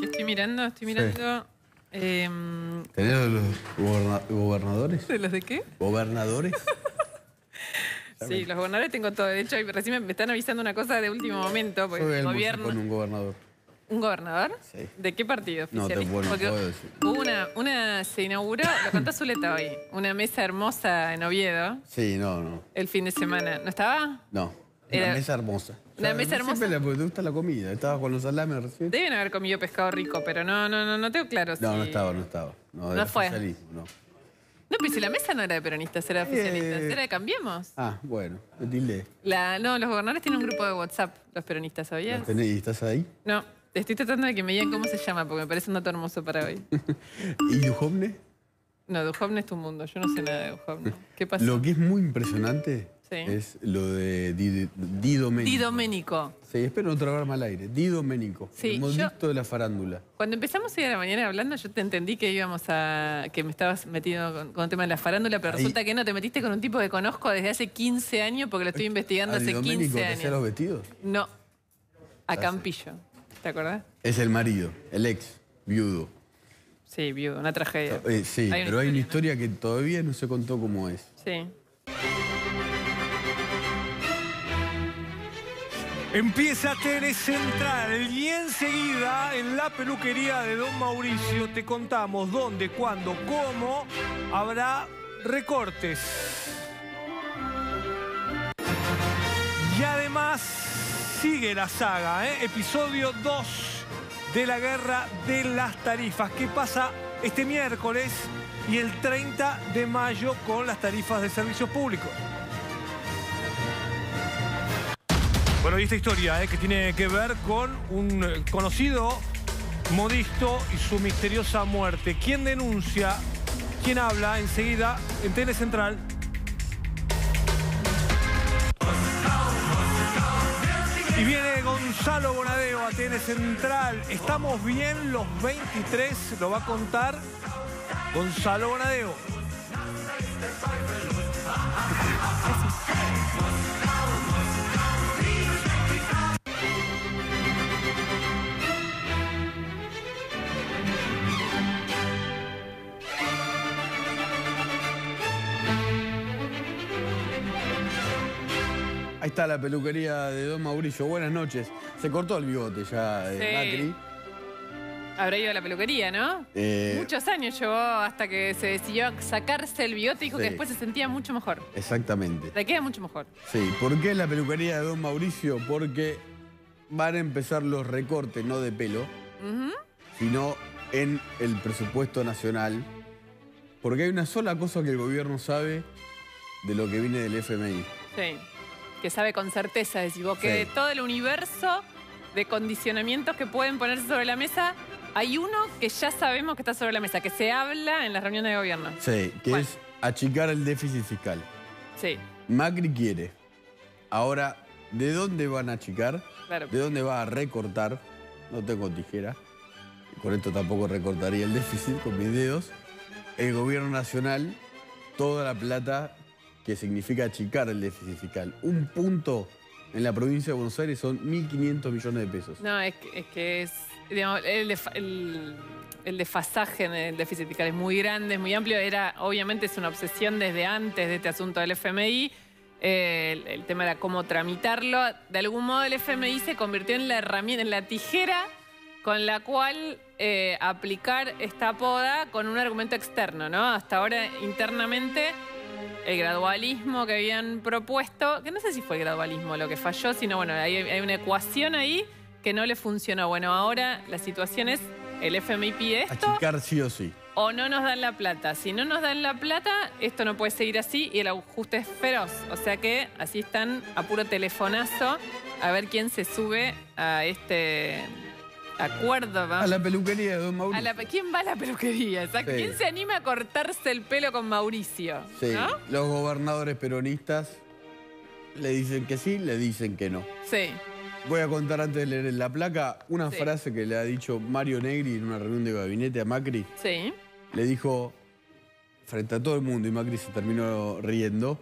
¿Qué estoy mirando? Estoy mirando... ¿Tenés los gobernadores? ¿De los de qué? ¿Gobernadores? Sí, los gobernadores tengo todo. De hecho, recién me están avisando una cosa de último momento. Porque Yo el almorcé gobierno... con un gobernador. ¿Un gobernador? Sí. ¿De qué partido No, oficialista? bueno, Porque puedo decir. hubo se inauguró, lo contó Zuleta hoy, una mesa hermosa en Oviedo Sí, no. el fin de semana. ¿No estaba? No. Era- Una mesa hermosa. Una mesa hermosa. Siempre te gusta la comida. Estaba con los salames recién. Deben haber comido pescado rico, pero no tengo claro si... No estaba. No, era fue. socialismo, no. No, pero si la mesa no era de peronistas, era de oficialistas. Era de Cambiemos. Ah, bueno, dile. No, los gobernadores tienen un grupo de WhatsApp, los peronistas, ¿sabías? ¿Y estás ahí? No, estoy tratando de que me digan cómo se llama, porque me parece un dato hermoso para hoy. ¿Y Duhovne? No, Duhovne es tu mundo, yo no sé nada de Duhovne. ¿Qué pasa? Lo que es muy impresionante Sí. es lo de Di Domenico. Di Domenico. Sí, espero no tragarme al aire. Di Domenico. Sí, el maldito de la farándula. Cuando empezamos hoy a la mañana hablando, yo te entendí que que me estabas metido con el tema de la farándula, pero resulta que no, te metiste con un tipo que conozco desde hace 15 años porque lo estoy investigando ¿A Di hace Domenico 15 te hacía los años. vestidos? No, a Campillo. ¿Te acordás? Es el marido, el ex, viudo. Sí, viudo, una tragedia. Sí, pero hay una historia que todavía no se contó cómo es. Sí. Empieza TN Central y enseguida en la peluquería de Don Mauricio te contamos dónde, cuándo, cómo habrá recortes. Y además sigue la saga, episodio 2 de la guerra de las tarifas. ¿Qué pasa este miércoles y el 30 de mayo con las tarifas de servicios públicos? Bueno, y esta historia que tiene que ver con un conocido modisto y su misteriosa muerte. ¿Quién denuncia? ¿Quién habla? Enseguida en TN Central. Y viene Gonzalo Bonadeo a TN Central. ¿Estamos bien los 23? Lo va a contar Gonzalo Bonadeo. Ahí está la peluquería de Don Mauricio. Buenas noches. Se cortó el bigote ya Macri. Habrá ido a la peluquería, ¿no? Muchos años llevó hasta que se decidió sacarse el bigote y dijo que después se sentía mucho mejor. Exactamente. Le queda mucho mejor. Sí, ¿por qué la peluquería de Don Mauricio? Porque van a empezar los recortes, no de pelo, sino en el presupuesto nacional. Porque hay una sola cosa que el gobierno sabe de lo que viene del FMI. Sí. Que sabe con certeza, decís vos, que de todo el universo de condicionamientos que pueden ponerse sobre la mesa, hay uno que ya sabemos que está sobre la mesa, que se habla en las reuniones de gobierno. Sí, que es achicar el déficit fiscal. Sí. Macri quiere. Ahora, ¿de dónde van a achicar? Claro. ¿De dónde va a recortar? No tengo tijera. Con esto tampoco recortaría el déficit con mis dedos. El gobierno nacional, toda la plata que significa achicar el déficit fiscal. Un punto en la provincia de Buenos Aires son 1.500 millones de pesos. No, digamos, el desfasaje en el déficit fiscal es muy grande, es muy amplio. Obviamente es una obsesión desde antes de este asunto del FMI. El tema era cómo tramitarlo. De algún modo el FMI se convirtió en la herramienta, en la tijera con la cual aplicar esta poda con un argumento externo, ¿no? Hasta ahora internamente el gradualismo que habían propuesto, que no sé si fue el gradualismo lo que falló, sino bueno, hay una ecuación ahí que no le funcionó. Bueno, ahora la situación es, el FMI pide esto. Achicar sí o sí. O no nos dan la plata. Si no nos dan la plata, esto no puede seguir así y el ajuste es feroz. O sea que así están a puro telefonazo a ver quién se sube a este acuerdo. ¿Va? A la peluquería de Don Mauricio. ¿Quién va a la peluquería? Exacto. Sí. ¿Quién se anima a cortarse el pelo con Mauricio? Sí, ¿No? los gobernadores peronistas le dicen que sí, le dicen que no. Sí. Voy a contar antes de leer en la placa una Sí. frase que le ha dicho Mario Negri en una reunión de gabinete a Macri. Sí. Le dijo, frente a todo el mundo, y Macri se terminó riendo,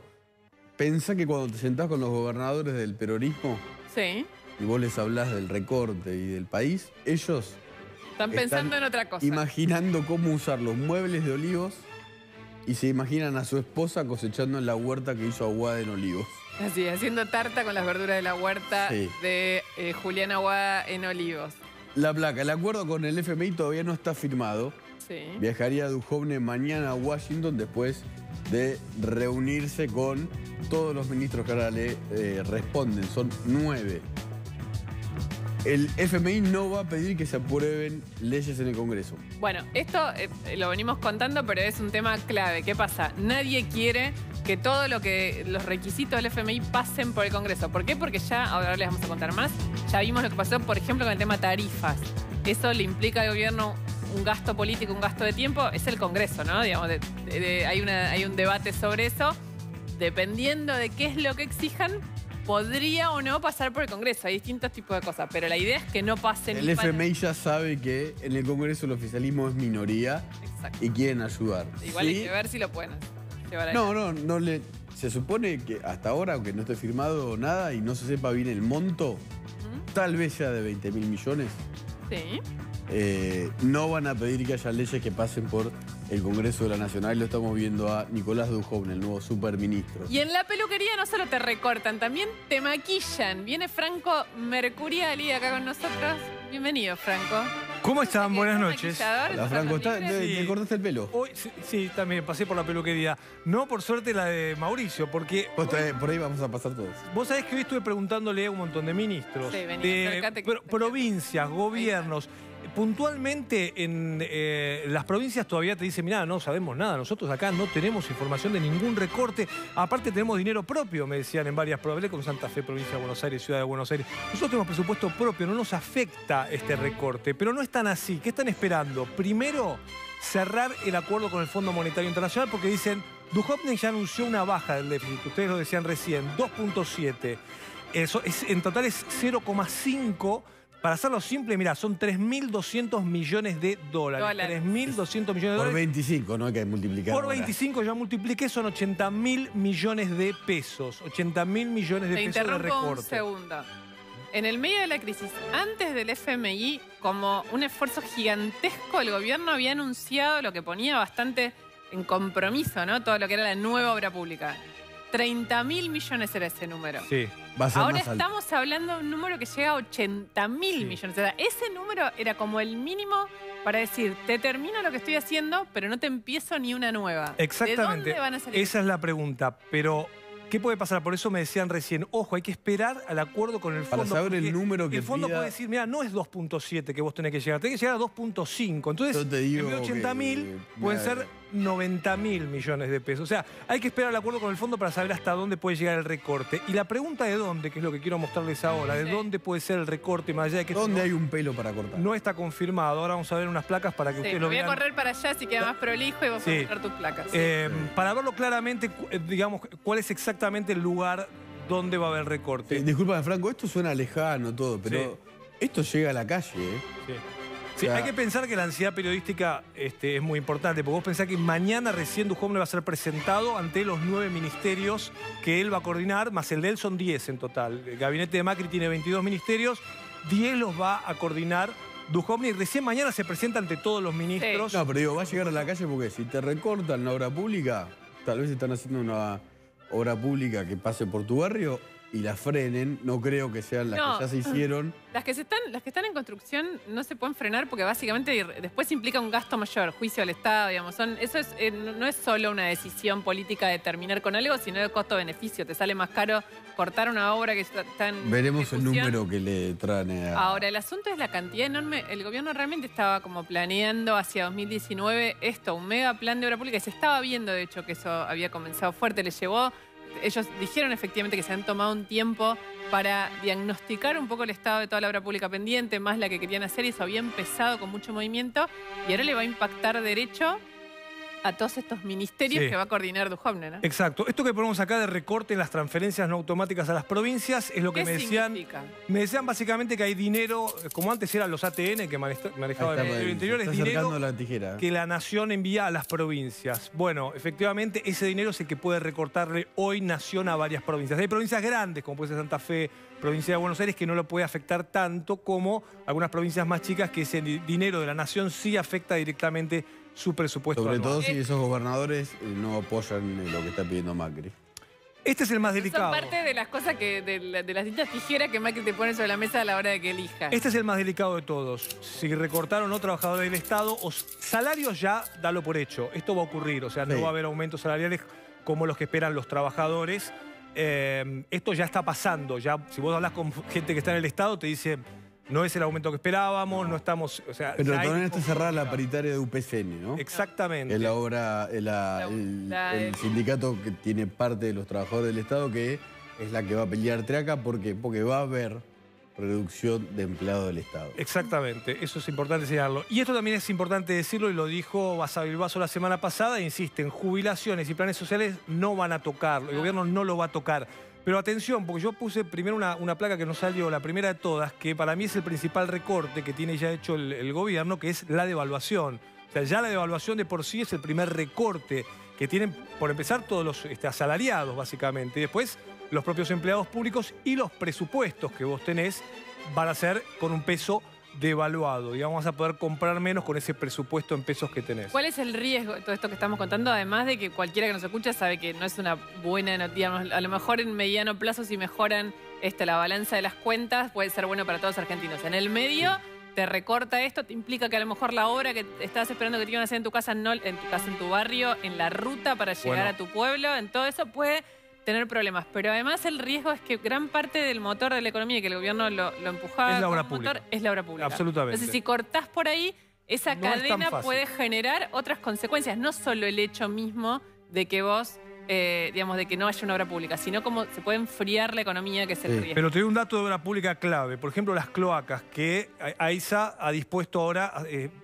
pensá que cuando te sentás con los gobernadores del peronismo Sí. y vos les hablás del recorte y del país, ellos Están pensando en otra cosa. Imaginando cómo usar los muebles de Olivos y se imaginan a su esposa cosechando en la huerta que hizo Aguada en Olivos. Así, haciendo tarta con las verduras de la huerta de Julián Aguada en Olivos. La placa, el acuerdo con el FMI todavía no está firmado. Sí. Viajaría Duhovne mañana a Washington después de reunirse con todos los ministros que ahora le responden. Son 9. El FMI no va a pedir que se aprueben leyes en el Congreso. Bueno, esto lo venimos contando, pero es un tema clave. ¿Qué pasa? Nadie quiere que todo los requisitos del FMI pasen por el Congreso. ¿Por qué? Porque ya, ahora les vamos a contar más, ya vimos lo que pasó, por ejemplo, con el tema tarifas. Eso le implica al gobierno un gasto político, un gasto de tiempo, es el Congreso, ¿no? Digamos, hay un debate sobre eso. Dependiendo de qué es lo que exijan, podría o no pasar por el Congreso. Hay distintos tipos de cosas, pero la idea es que no pasen. El FMI ya sabe que en el Congreso el oficialismo es minoría. Exacto. Y quieren ayudar. Igual hay que ver si lo pueden llevar ahí. No le... Se supone que hasta ahora, aunque no esté firmado nada y no se sepa bien el monto, tal vez sea de 20.000 millones. Sí. No van a pedir que haya leyes que pasen por el Congreso de la Nacional. Lo estamos viendo a Nicolás Duhovne, el nuevo superministro. Y en la peluquería no solo te recortan, también te maquillan. Viene Franco Mercuriali acá con nosotros. Bienvenido, Franco. ¿Cómo están? Buenas noches. Hola, Franco. ¿Te cortaste el pelo? Hoy, sí, también pasé por la peluquería. No, por suerte, la de Mauricio, porque... Por ahí vamos a pasar todos. Vos sabés que hoy estuve preguntándole a un montón de ministros, Sí, vení, de provincias, gobiernos. Puntualmente en las provincias todavía te dicen, mirá, no sabemos nada, nosotros acá no tenemos información de ningún recorte, aparte tenemos dinero propio, me decían en varias provincias, con Santa Fe, provincia de Buenos Aires, Ciudad de Buenos Aires. Nosotros tenemos presupuesto propio, no nos afecta este recorte, pero no es tan así. ¿Qué están esperando? Primero, cerrar el acuerdo con el Fondo Monetario Internacional, porque dicen, Duhovne ya anunció una baja del déficit, ustedes lo decían recién, 2.7. Eso en total es 0,5. Para hacerlo simple, mirá, son 3.200 millones de dólares. 3.200 millones de dólares. Por 25, ¿no? Hay que multiplicar. Por 25 ya multipliqué, son 80.000 millones de pesos. 80.000 millones de pesos de recorte. Un segundo. En el medio de la crisis, antes del FMI, como un esfuerzo gigantesco, el gobierno había anunciado lo que ponía bastante en compromiso, ¿no? Todo lo que era la nueva obra pública. 30.000 millones era ese número. Sí. Va a ser Ahora más alto. estamos hablando de un número que llega a 80.000 millones. O sea, ese número era como el mínimo para decir, te termino lo que estoy haciendo, pero no te empiezo ni una nueva. Exactamente. ¿De dónde van a salir? Esa es la pregunta. Pero, ¿qué puede pasar? Por eso me decían recién, ojo, hay que esperar al acuerdo con el fondo. Para saber el número que el fondo pida... puede decir, mira, no es 2.7 que vos tenés que llegar a 2.5. Entonces, Yo te digo en vez de 80.000, pueden ser 90.000 millones de pesos. O sea, hay que esperar el acuerdo con el fondo para saber hasta dónde puede llegar el recorte. Y la pregunta de dónde, que es lo que quiero mostrarles ahora, de dónde puede ser el recorte, más allá de que... ¿Dónde hay un pelo para cortar? No está confirmado. Ahora vamos a ver unas placas para que ustedes lo voy vean. a correr para allá si queda más prolijo y vos vas a mostrar tus placas. Para verlo claramente, digamos, cuál es exactamente el lugar donde va a haber recorte. Disculpa, Franco, esto suena lejano todo, pero esto llega a la calle, ¿eh? Sí. Sí, hay que pensar que la ansiedad periodística es muy importante, porque vos pensás que mañana recién Duhovne va a ser presentado ante los 9 ministerios que él va a coordinar, más el de él son 10 en total. El gabinete de Macri tiene 22 ministerios, 10 los va a coordinar Duhovne y recién mañana se presenta ante todos los ministros. No, pero digo, va a llegar a la calle porque si te recortan la obra pública, tal vez están haciendo una obra pública que pase por tu barrio y la frenen, no creo que sean las que ya se hicieron. Las que están en construcción no se pueden frenar porque básicamente después implica un gasto mayor, juicio al Estado, digamos. Eso no es solo una decisión política de terminar con algo, sino de costo-beneficio. Te sale más caro cortar una obra que está en Veremos el ejecución. número que le traen a... Ahora, el asunto es la cantidad enorme. El gobierno realmente estaba como planeando hacia 2019 un mega plan de obra pública. Y se estaba viendo, de hecho, que eso había comenzado fuerte. Les llevó... Ellos dijeron efectivamente que se han tomado un tiempo para diagnosticar un poco el estado de toda la obra pública pendiente, más la que querían hacer, y eso había empezado con mucho movimiento, y ahora le va a impactar derecho a todos estos ministerios Sí. que va a coordinar Duhovne, ¿no? Exacto. Esto que ponemos acá de recorte en las transferencias no automáticas a las provincias es lo que ¿Qué me decían. significa? Me decían básicamente que hay dinero, como antes eran los ATN que manejaba el Ministerio del Interior, es dinero la tijera. que la Nación envía a las provincias. Bueno, efectivamente, ese dinero es el que puede recortarle hoy Nación a varias provincias. Hay provincias grandes, como puede ser Santa Fe, provincia de Buenos Aires, que no lo puede afectar tanto como algunas provincias más chicas, que ese dinero de la Nación sí afecta directamente su presupuesto Sobre anual. todo si esos gobernadores no apoyan lo que está pidiendo Macri. Este es el más Son delicado. parte de las cosas de las distintas tijeras que Macri te pone sobre la mesa a la hora de que elija. Este es el más delicado de todos. Si recortaron o no trabajadores del Estado, o salarios ya dalo por hecho. Esto va a ocurrir, o sea, no Sí. va a haber aumentos salariales como los que esperan los trabajadores. Esto ya está pasando. Ya, si vos hablas con gente que está en el Estado, te dice, no es el aumento que esperábamos, no estamos... O sea, Pero ya hay también está cerrada la conflicto. paritaria de UPCN, ¿no? Exactamente. Es la obra, el sindicato que tiene parte de los trabajadores del Estado, que es la que va a pelear Traca. ¿Por qué? Porque va a haber reducción de empleados del Estado. Exactamente, eso es importante señalarlo. Y esto también es importante decirlo, y lo dijo Basavilbaso la semana pasada, insisten, jubilaciones y planes sociales no van a tocarlo, el gobierno no lo va a tocar. Pero atención, porque yo puse primero una placa que no salió, la primera de todas, que para mí es el principal recorte que tiene ya hecho el gobierno, que es la devaluación. O sea, ya la devaluación de por sí es el primer recorte que tienen, por empezar, todos los asalariados, básicamente. Y después, los propios empleados públicos y los presupuestos que vos tenés van a ser con un peso devaluado. Digamos, vas a poder comprar menos con ese presupuesto en pesos que tenés. ¿Cuál es el riesgo de todo esto que estamos contando? Además de que cualquiera que nos escucha sabe que no es una buena noticia. A lo mejor en mediano plazo, si mejoran la balanza de las cuentas, puede ser bueno para todos los argentinos. En el medio, te recorta esto, te implica que a lo mejor la obra que estabas esperando que te iban a hacer en tu casa, no, en tu casa, en tu barrio, en la ruta para llegar a tu pueblo, en todo eso puede tener problemas. Pero además el riesgo es que gran parte del motor de la economía, que el gobierno lo empujaba Es la obra como pública. motor, es la obra pública. Absolutamente. Entonces, si cortás por ahí, esa No es tan cadena fácil. puede generar otras consecuencias. No solo el hecho mismo de que vos, digamos, de que no haya una obra pública, sino como se puede enfriar la economía, que es el Sí. riesgo. Pero te doy un dato de obra pública clave. Por ejemplo, las cloacas, que AISA ha dispuesto ahora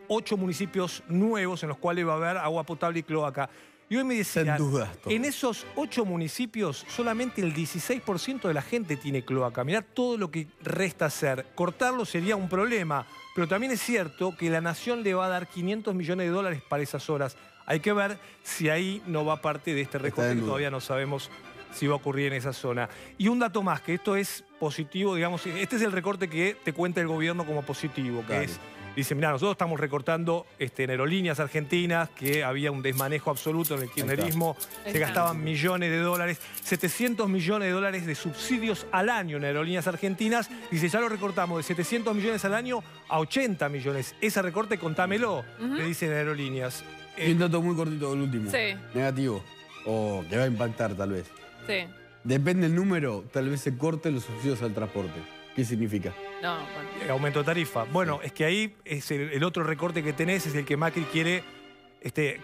8 municipios nuevos en los cuales va a haber agua potable y cloaca. Y hoy me decían, Sin dudas, todo. en esos 8 municipios solamente el 16% de la gente tiene cloaca. Mirá todo lo que resta hacer. Cortarlo sería un problema, pero también es cierto que la Nación le va a dar 500 millones de dólares para esas horas. Hay que ver si ahí no va parte de este recorte, que todavía no sabemos si va a ocurrir en esa zona. Y un dato más, que esto es positivo, digamos, este es el recorte que te cuenta el gobierno como positivo, que Claro. es... Dice, mirá, nosotros estamos recortando en aerolíneas argentinas, que había un desmanejo absoluto en el kirchnerismo, se gastaban millones de dólares, 700 millones de dólares de subsidios al año en aerolíneas argentinas. Dice, ya lo recortamos de 700 millones al año a 80 millones. Ese recorte, contámelo, le dicen aerolíneas. Y un dato muy cortito, el último. Sí. Negativo. O que va a impactar, tal vez. Sí. Depende del número, tal vez se corten los subsidios al transporte. ¿Qué significa? No, bueno. Aumento de tarifa. Bueno, es que ahí es el otro recorte que tenés, es el que Macri quiere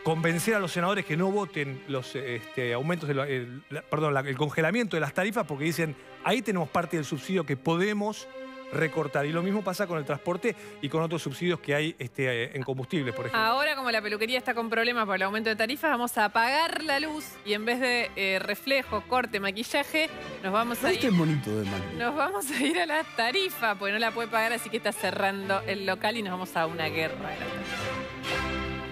convencer a los senadores que no voten los aumentos, el congelamiento de las tarifas, porque dicen, ahí tenemos parte del subsidio que podemos recortar. Y lo mismo pasa con el transporte y con otros subsidios que hay en combustibles, por ejemplo. Ahora, como la peluquería está con problemas por el aumento de tarifas, vamos a apagar la luz y en vez de reflejo, corte, maquillaje, nos vamos a Este ir... es bonito de Macri. Nos vamos a ir a la tarifa, porque no la puede pagar, así que está cerrando el local y nos vamos a una guerra de la tarifa.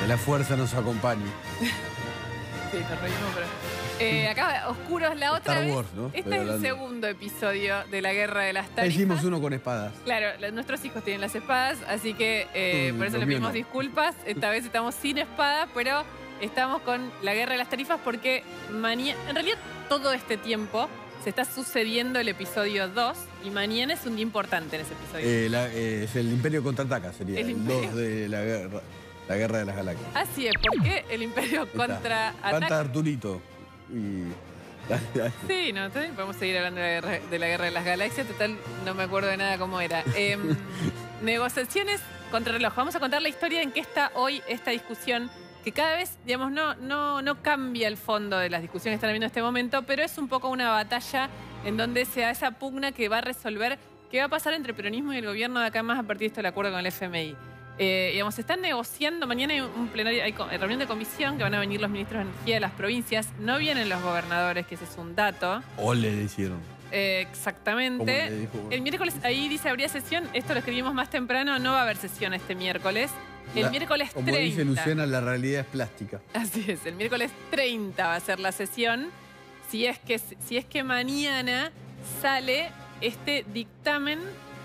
Que la fuerza nos acompañe. Sí, nos reímos, pero... acá, Oscuros, la otra Star vez. Wars, ¿no? Este Estoy es el hablando. segundo episodio de la Guerra de las Ya Tarifas. hicimos uno con espadas. Claro, nuestros hijos tienen las espadas, así que por eso los les míos pedimos no. disculpas. Esta vez estamos sin espada, pero estamos con la Guerra de las Tarifas porque en realidad todo este tiempo se está sucediendo el episodio 2 y mañana es un día importante en ese episodio. Es el Imperio contraataca, sería. El El Imperio. 2 de la guerra de las galaxias. Así es, porque el Imperio Ahí está. contraataca. Canta Arturito. Y... Sí, no, entonces podemos seguir hablando de la Guerra de las Galaxias. Total, no me acuerdo de nada cómo era. Negociaciones contra reloj. Vamos a contar la historia en qué está hoy esta discusión que cada vez, digamos, no cambia el fondo de las discusiones que están habiendo en este momento, pero es un poco una batalla en donde se da esa pugna que va a resolver qué va a pasar entre el peronismo y el gobierno de acá más a partir de esto del acuerdo con el FMI. Digamos, se están negociando, mañana hay un plenario, hay reunión de comisión que van a venir los ministros de energía de las provincias, no vienen los gobernadores, que ese es un dato. O le hicieron. Exactamente. El miércoles, ahí dice, habría sesión, esto lo escribimos más temprano, no va a haber sesión este miércoles. El miércoles 30. Como dice Luciana, la realidad es plástica. Así es, el miércoles 30 va a ser la sesión, si es que mañana sale este dictamen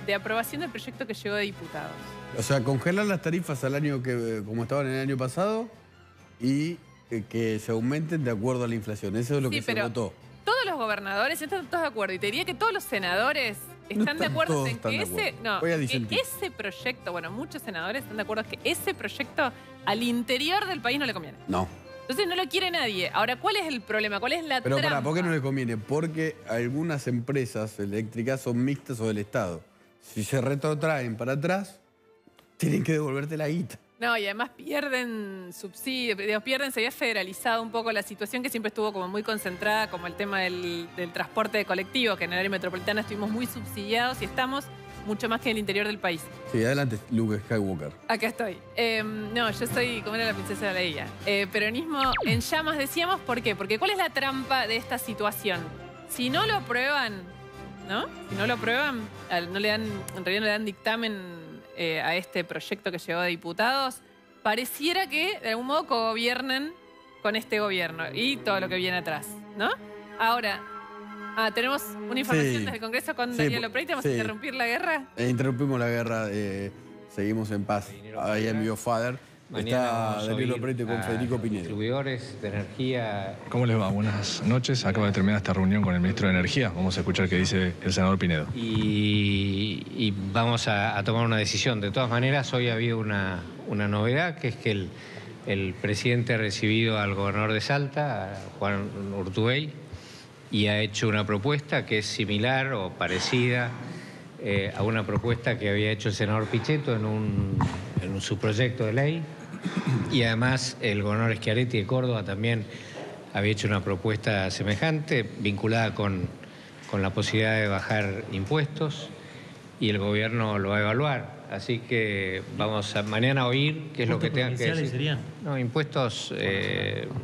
de aprobación del proyecto que llegó de diputados. O sea, congelar las tarifas al año como estaban el año pasado y que se aumenten de acuerdo a la inflación. Eso es lo que se votó. Todos los gobernadores están todos de acuerdo. Y te diría que todos los senadores están de acuerdo en que ese proyecto, bueno, muchos senadores están de acuerdo en que ese proyecto al interior del país no le conviene. No. Entonces no lo quiere nadie. Ahora, ¿cuál es el problema? ¿Cuál es la trampa? Pero ¿por qué no le conviene? Porque algunas empresas eléctricas son mixtas o del Estado. Si se retrotraen para atrás, tienen que devolverte la guita. No, y además pierden subsidios, se había federalizado un poco la situación que siempre estuvo como muy concentrada, como el tema del transporte de colectivo, que en el área metropolitana estuvimos muy subsidiados y estamos mucho más que en el interior del país. Sí, adelante, Luke Skywalker. Acá estoy. No, yo soy como era la princesa de Leia. Peronismo en llamas, decíamos, ¿por qué? Porque ¿cuál es la trampa de esta situación? Si no lo aprueban, ¿no? Si no lo aprueban, en realidad no le dan dictamen a este proyecto que llegó de diputados, pareciera que de algún modo cogobiernan con este gobierno y todo lo que viene atrás, ¿no? Ahora, tenemos una información desde el Congreso con Daniel Lopresti. ¿Vamos a interrumpir la guerra? Interrumpimos la guerra, seguimos en paz. Ahí envió Fader. Está Daniel Lopresti con Federico Pinedo. Distribuidores de energía. ¿Cómo les va? Buenas noches. Acaba de terminar esta reunión con el ministro de Energía. Vamos a escuchar qué dice el senador Pinedo. Y vamos a tomar una decisión. De todas maneras, hoy ha habido una novedad, que es que el presidente ha recibido al gobernador de Salta, a Juan Urtubey, y ha hecho una propuesta que es similar o parecida a una propuesta que había hecho el senador Pichetto en su proyecto de ley. Y además el gobernador Schiaretti de Córdoba también había hecho una propuesta semejante, vinculada con la posibilidad de bajar impuestos, y el gobierno lo va a evaluar. Así que vamos a mañana a oír qué es lo que tengan que decir. ¿Serían? No, impuestos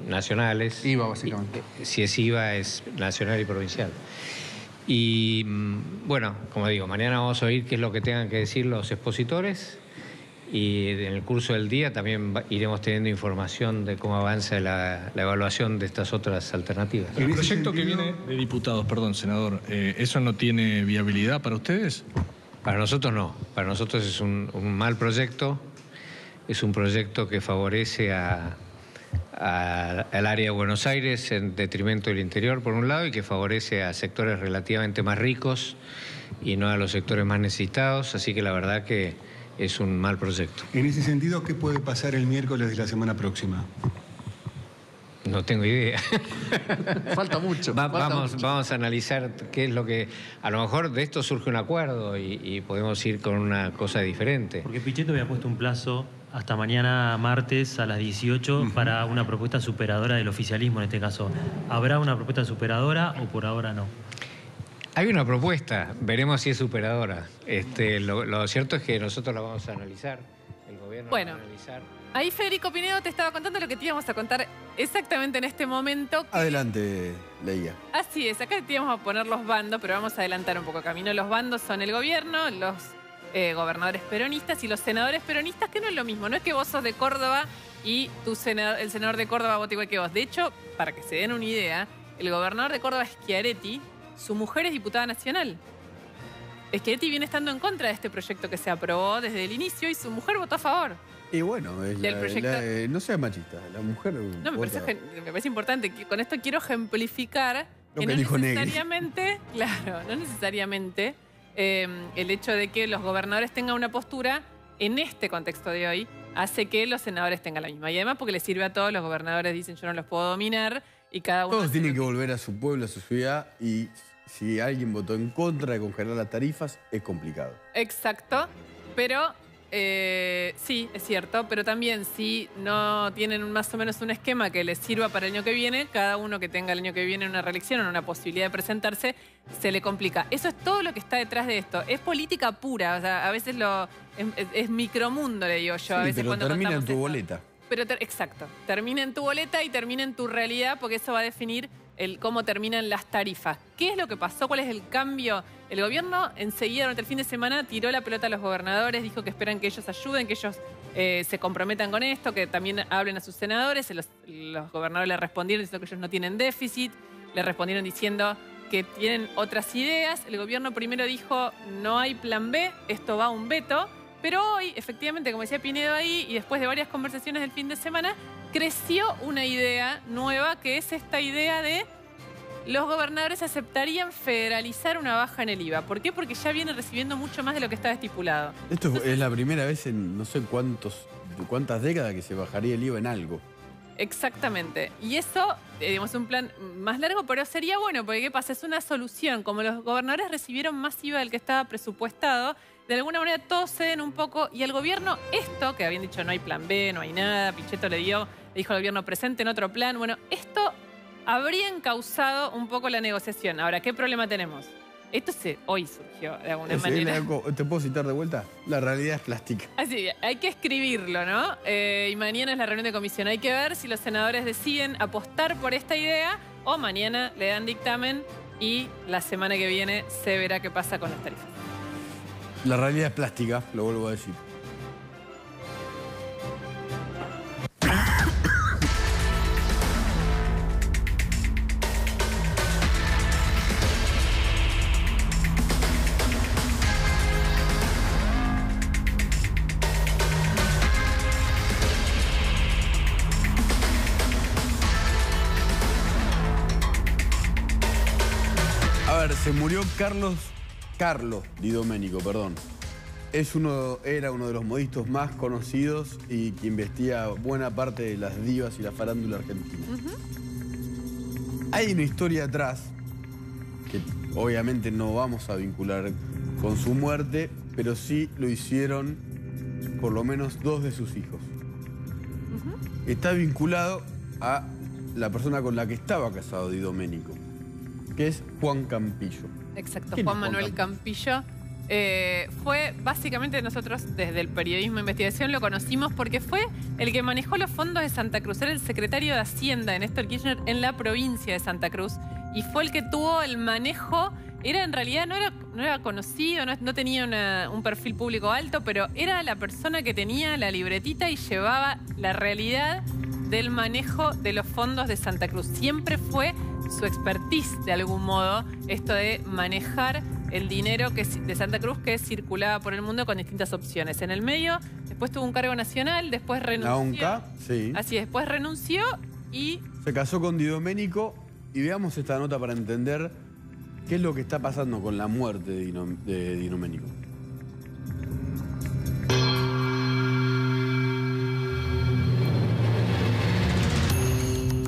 nacionales. IVA, básicamente. Si es IVA, es nacional y provincial. Y bueno, como digo, mañana vamos a oír qué es lo que tengan que decir los expositores. Y en el curso del día también iremos teniendo información de cómo avanza la evaluación de estas otras alternativas. El proyecto que viene de diputados, perdón, senador, ¿eso no tiene viabilidad para ustedes? Para nosotros no. Para nosotros es un mal proyecto. Es un proyecto que favorece al área de Buenos Aires en detrimento del interior, por un lado, y que favorece a sectores relativamente más ricos y no a los sectores más necesitados. Así que la verdad que es un mal proyecto. En ese sentido, ¿qué puede pasar el miércoles de la semana próxima? No tengo idea. Falta mucho. Vamos a analizar qué es lo que... A lo mejor de esto surge un acuerdo y podemos ir con una cosa diferente. Porque Pichetto había puesto un plazo hasta mañana martes a las 18 para una propuesta superadora del oficialismo en este caso. ¿Habrá una propuesta superadora o por ahora no? Hay una propuesta, veremos si es superadora. Lo cierto es que nosotros la vamos a analizar, el gobierno va a analizar. Ahí Federico Pinedo te estaba contando lo que te íbamos a contar exactamente en este momento. Adelante, Leia. Así es, acá te íbamos a poner los bandos, pero vamos a adelantar un poco camino. Los bandos son el gobierno, los gobernadores peronistas y los senadores peronistas, que no es lo mismo. No es que vos sos de Córdoba y el senador de Córdoba vota igual que vos. De hecho, para que se den una idea, el gobernador de Córdoba es Schiaretti. Su mujer es diputada nacional. Schiaretti viene estando en contra de este proyecto que se aprobó desde el inicio y su mujer votó a favor. Y bueno, no sea machista, la mujer... No, me parece importante. Con esto quiero ejemplificar que no necesariamente, no necesariamente el hecho de que los gobernadores tengan una postura en este contexto de hoy hace que los senadores tengan la misma. Y además porque les sirve a todos, los gobernadores dicen yo no los puedo dominar y cada uno... Todos tienen que volver a su pueblo, a su ciudad, y si alguien votó en contra de congelar las tarifas, es complicado. Exacto, pero sí, es cierto, pero también si no tienen más o menos un esquema que les sirva para el año que viene, cada uno que tenga el año que viene una reelección o una posibilidad de presentarse, se le complica. Eso es todo lo que está detrás de esto. Es política pura, o sea, a veces es micromundo, le digo yo. A veces pero cuando termina en tu esto. boleta. Pero exacto, termina en tu boleta y termina en tu realidad, porque eso va a definir cómo terminan las tarifas. ¿Qué es lo que pasó? ¿Cuál es el cambio? El gobierno enseguida, durante el fin de semana, tiró la pelota a los gobernadores, dijo que esperan que ellos ayuden, que ellos se comprometan con esto, que también hablen a sus senadores. Los gobernadores le respondieron diciendo que ellos no tienen déficit, le respondieron diciendo que tienen otras ideas. El gobierno primero dijo, no hay plan B, esto va a un veto. Pero hoy, efectivamente, como decía Pinedo ahí, y después de varias conversaciones del fin de semana, creció una idea nueva, que es esta idea de los gobernadores aceptarían federalizar una baja en el IVA. ¿Por qué? Porque ya viene recibiendo mucho más de lo que estaba estipulado. Esto es la primera vez en no sé cuántas décadas que se bajaría el IVA en algo. Exactamente. Y eso, digamos, un plan más largo, pero sería bueno, porque ¿qué pasa? Es una solución. Como los gobernadores recibieron más IVA del que estaba presupuestado, de alguna manera todos ceden un poco, y el gobierno, esto, que habían dicho no hay plan B, no hay nada, Pichetto le dijo al gobierno presenten otro plan, bueno, esto habría encauzado un poco la negociación. Ahora, ¿qué problema tenemos? Esto hoy surgió de alguna manera. ¿Te puedo citar de vuelta? La realidad es plástica. Así, hay que escribirlo, ¿no? Y mañana es la reunión de comisión. Hay que ver si los senadores deciden apostar por esta idea o mañana le dan dictamen y la semana que viene se verá qué pasa con las tarifas. La realidad es plástica, lo vuelvo a decir. A ver, se murió Carlo Di Domenico, perdón. Era uno de los modistas más conocidos y quien vestía buena parte de las divas y la farándula argentina. Hay una historia atrás que obviamente no vamos a vincular con su muerte, pero sí lo hicieron por lo menos 2 de sus hijos. Está vinculado a la persona con la que estaba casado Di Domenico, que es Juan Campillo. Exacto, ¿Quién Juan es Manuel Campillo. Fue básicamente nosotros desde el periodismo de investigación lo conocimos porque fue el que manejó los fondos de Santa Cruz. Era el secretario de Hacienda de Néstor Kirchner en la provincia de Santa Cruz y fue el que tuvo el manejo. En realidad no era conocido, no tenía un perfil público alto, pero era la persona que tenía la libretita y llevaba la realidad del manejo de los fondos de Santa Cruz. Siempre fue su expertise, de algún modo, esto de manejar el dinero de Santa Cruz que circulaba por el mundo con distintas opciones. En el medio, después tuvo un cargo nacional, después renunció. La ONCA, sí. Así, después renunció y... Se casó con Di Domenico y veamos esta nota para entender qué es lo que está pasando con la muerte de Di Domenico.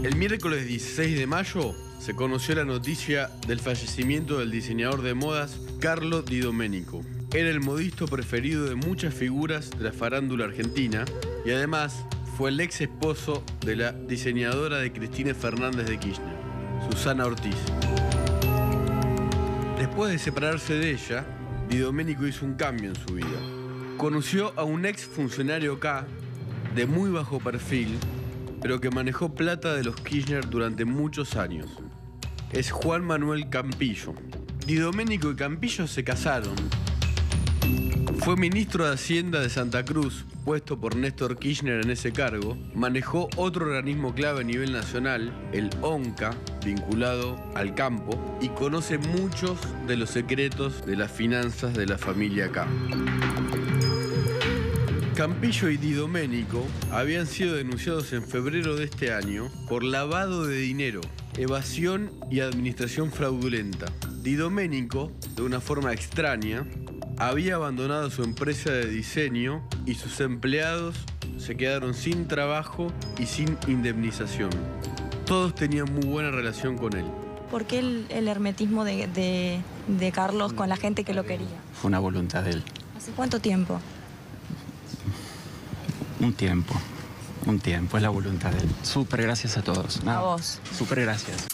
El miércoles 16 de mayo se conoció la noticia del fallecimiento del diseñador de modas Carlo Di Domenico. Era el modisto preferido de muchas figuras de la farándula argentina y además fue el ex esposo de la diseñadora de Cristina Fernández de Kirchner, Susana Ortiz. Después de separarse de ella, Di Domenico hizo un cambio en su vida. Conoció a un ex funcionario K de muy bajo perfil, pero que manejó plata de los Kirchner durante muchos años. Es Juan Manuel Campillo. Di Domenico y Campillo se casaron. Fue ministro de Hacienda de Santa Cruz, puesto por Néstor Kirchner en ese cargo. Manejó otro organismo clave a nivel nacional, el ONCA, vinculado al campo, y conoce muchos de los secretos de las finanzas de la familia K. Campillo y Di Domenico habían sido denunciados en febrero de este año por lavado de dinero, evasión y administración fraudulenta. Di Domenico, de una forma extraña, había abandonado su empresa de diseño y sus empleados se quedaron sin trabajo y sin indemnización. Todos tenían muy buena relación con él. ¿Por qué el hermetismo de Carlos con la gente que lo quería? Fue una voluntad de él. ¿Hace cuánto tiempo? Un tiempo, es la voluntad de él. Súper gracias a todos. A vos. Súper gracias.